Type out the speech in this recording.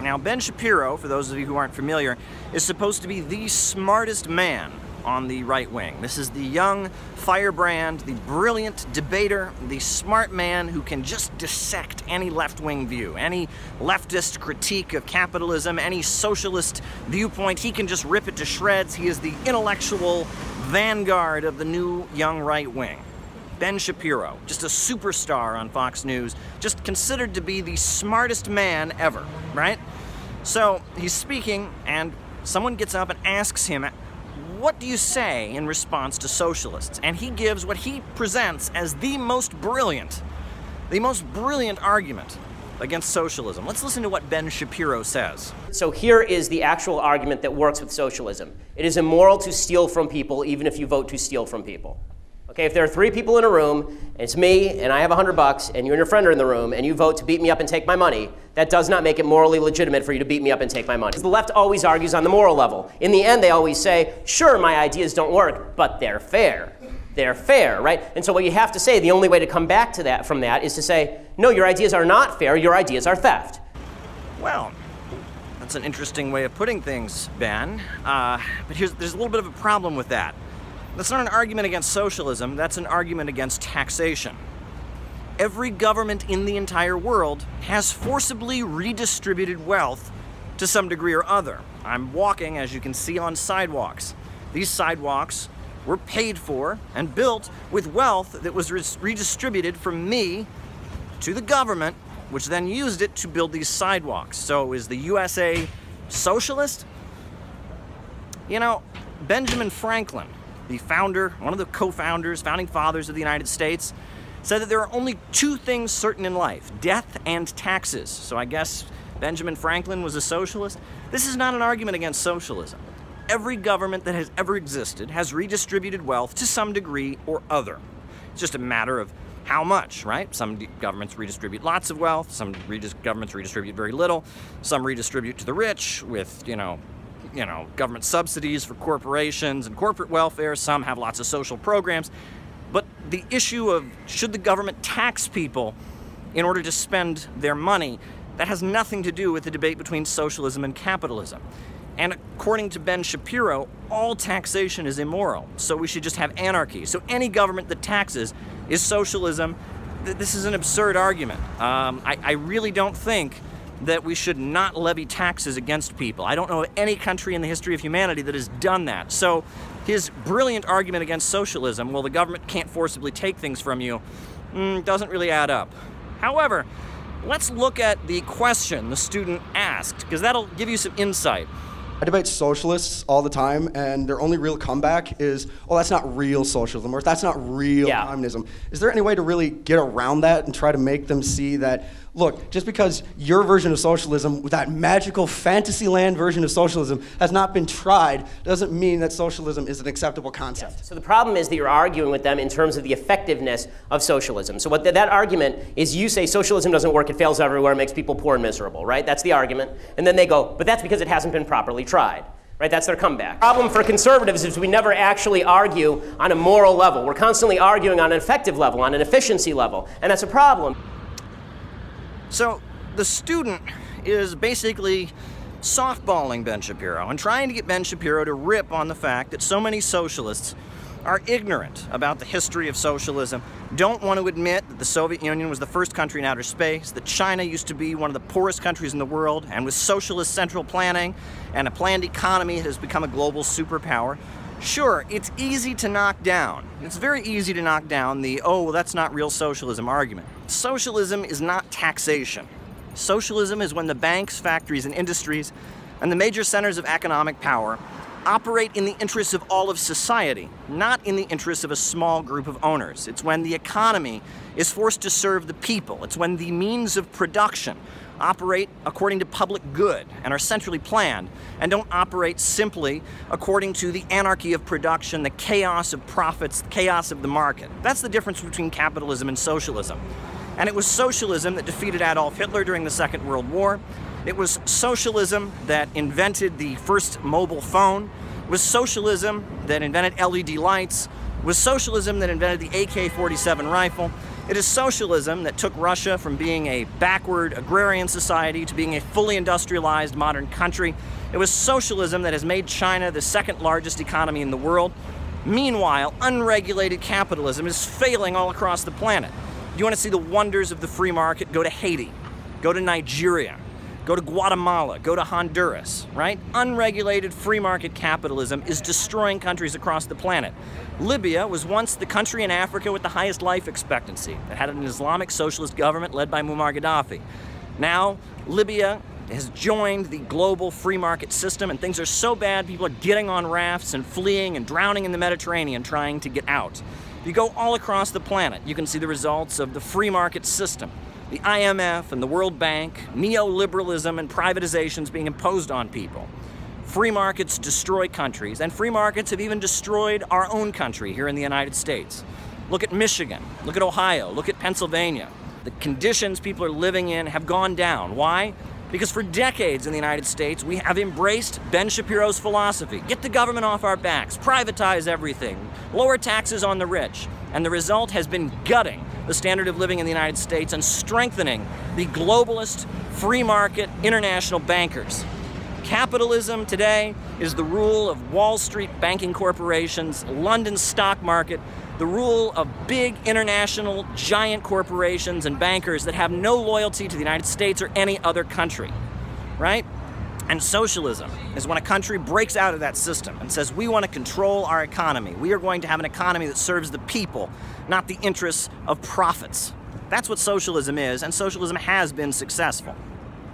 Now, Ben Shapiro, for those of you who aren't familiar, is supposed to be the smartest man on the right wing. This is the young firebrand, the brilliant debater, the smart man who can just dissect any left-wing view, any leftist critique of capitalism, any socialist viewpoint. He can just rip it to shreds. He is the intellectual vanguard of the new young right wing. Ben Shapiro, just a superstar on Fox News, just considered to be the smartest man ever, right? So he's speaking, and someone gets up and asks him, what do you say in response to socialists? And he gives what he presents as the most brilliant argument against socialism. Let's listen to what Ben Shapiro says. So here is the actual argument that works with socialism. It is immoral to steal from people even if you vote to steal from people. Okay, if there are 3 people in a room, and it's me, and I have $100, and you and your friend are in the room, and you vote to beat me up and take my money, that does not make it morally legitimate for you to beat me up and take my money. The left always argues on the moral level. In the end, they always say, sure, my ideas don't work, but they're fair. They're fair, right? And so what you have to say, the only way to come back to that from that is to say, no, your ideas are not fair, your ideas are theft. Well, that's an interesting way of putting things, Ben. But there's a little bit of a problem with that. That's not an argument against socialism, that's an argument against taxation. Every government in the entire world has forcibly redistributed wealth to some degree or other. I'm walking, as you can see, on sidewalks. These sidewalks were paid for and built with wealth that was redistributed from me to the government, which then used it to build these sidewalks. So is the USA socialist? You know, Benjamin Franklin, the founder, one of the co-founders, founding fathers of the United States, said that there are only 2 things certain in life, death and taxes. So I guess Benjamin Franklin was a socialist. This is not an argument against socialism. Every government that has ever existed has redistributed wealth to some degree or other. It's just a matter of how much, right? Some governments redistribute lots of wealth, some governments redistribute very little, some redistribute to the rich with, government subsidies for corporations and corporate welfare. Some have lots of social programs. But the issue of should the government tax people in order to spend their money, that has nothing to do with the debate between socialism and capitalism. And according to Ben Shapiro, all taxation is immoral, so we should just have anarchy. So any government that taxes is socialism. This is an absurd argument. I really don't think that we should not levy taxes against people. I don't know of any country in the history of humanity that has done that. So his brilliant argument against socialism, well, the government can't forcibly take things from you, doesn't really add up. However, let's look at the question the student asked, because that'll give you some insight. I debate socialists all the time, and their only real comeback is, oh, that's not real socialism, or that's not real communism. Is there any way to really get around that and try to make them see that, look, just because your version of socialism, that magical fantasyland version of socialism, has not been tried, doesn't mean that socialism is an acceptable concept. Yes. So the problem is that you're arguing with them in terms of the effectiveness of socialism. So what that argument is, you say socialism doesn't work, it fails everywhere, it makes people poor and miserable, right? That's the argument. And then they go, but that's because it hasn't been properly tried. Right? That's their comeback. The problem for conservatives is we never actually argue on a moral level. We're constantly arguing on an effective level, on an efficiency level, and that's a problem. So the student is basically softballing Ben Shapiro and trying to get Ben Shapiro to rip on the fact that so many socialists are ignorant about the history of socialism, don't want to admit that the Soviet Union was the first country in outer space, that China used to be one of the poorest countries in the world, and with socialist central planning and a planned economy, it has become a global superpower. Sure, it's easy to knock down. It's very easy to knock down the, oh, well, that's not real socialism argument. Socialism is not taxation. Socialism is when the banks, factories, and industries, and the major centers of economic power operate in the interests of all of society, not in the interests of a small group of owners. It's when the economy is forced to serve the people. It's when the means of production operate according to public good and are centrally planned and don't operate simply according to the anarchy of production, the chaos of profits, the chaos of the market. That's the difference between capitalism and socialism. And it was socialism that defeated Adolf Hitler during the Second World War. It was socialism that invented the first mobile phone. It was socialism that invented LED lights. It was socialism that invented the AK-47 rifle. It is socialism that took Russia from being a backward agrarian society to being a fully industrialized modern country. It was socialism that has made China the second largest economy in the world. Meanwhile, unregulated capitalism is failing all across the planet. You want to see the wonders of the free market? Go to Haiti, go to Nigeria, go to Guatemala, go to Honduras, right? Unregulated free market capitalism is destroying countries across the planet. Libya was once the country in Africa with the highest life expectancy. It had an Islamic socialist government led by Muammar Gaddafi. Now, Libya has joined the global free market system, and things are so bad, people are getting on rafts and fleeing and drowning in the Mediterranean trying to get out. If you go all across the planet, you can see the results of the free market system. The IMF and the World Bank, neoliberalism and privatizations being imposed on people. Free markets destroy countries, and free markets have even destroyed our own country here in the United States. Look at Michigan, look at Ohio, look at Pennsylvania. The conditions people are living in have gone down. Why? Because for decades in the United States, we have embraced Ben Shapiro's philosophy. Get the government off our backs, privatize everything, lower taxes on the rich. And the result has been gutting the standard of living in the United States and strengthening the globalist, free market, international bankers. Capitalism today is the rule of Wall Street banking corporations, London stock market, the rule of big international giant corporations and bankers that have no loyalty to the United States or any other country, right? And socialism is when a country breaks out of that system and says, we want to control our economy. We are going to have an economy that serves the people, not the interests of profits. That's what socialism is, and socialism has been successful.